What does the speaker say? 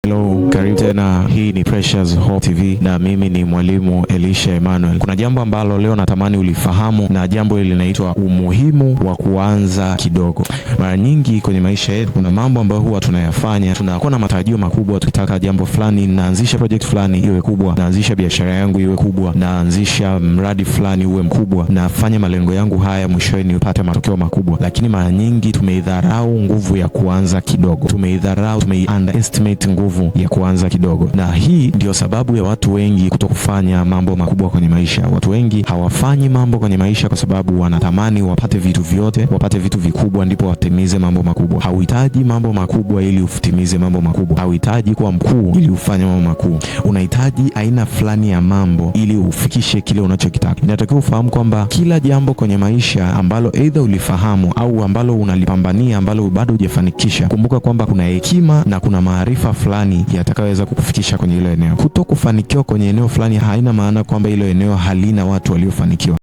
Hello, karibu tena. Hii ni Precious Hope TV na mimi ni mwalimu Elisha Emmanuel. Kuna jambo ambalo leo natamani ulifahamu, na jambo hili linaitwa umuhimu wa kuanza kidogo. Mara nyingi kwenye maisha yetu kuna mambo ambayo huwa tunayafanya, tunakuwa na matarajio makubwa, tukitaka jambo fulani, naanzisha project fulani iwe kubwa, naanzisha biashara yangu iwe kubwa, naanzisha mradi fulani uwe mkubwa, nafanya malengo yangu haya, mwishowe nipate matokeo makubwa. Lakini mara nyingi tumeidharau nguvu ya kuanza kidogo. Underestimate nguvu ya kuanza kidogo. Na hii ndio sababu ya watu wengi kutokufanya mambo makubwa kwenye maisha. Watu wengi hawafanyi mambo kwenye maisha kwa sababu wanatamani wapate vitu vyote, wapate vitu vikubwa ndipo watimize mambo makubwa. Hauhitaji mambo makubwa ili utimize mambo makubwa. Hauhitaji kuwa mkuu ili ufanye mambo makuu. Unahitaji aina fulani ya mambo ili ufikishe kile unachokitaka. Inatakiwa ufahamu kwamba kila jambo kwenye maisha ambalo either ulifahamu au ambalo unalipambania ambalo bado hujafanikisha, kumbuka kwamba kuna hekima na kuna maarifa fulani yatakayoweza kukufikisha kwenye hilo eneo. Kutokufanikiwa kwenye eneo fulani haina maana kwamba hilo eneo halina watu waliofanikiwa.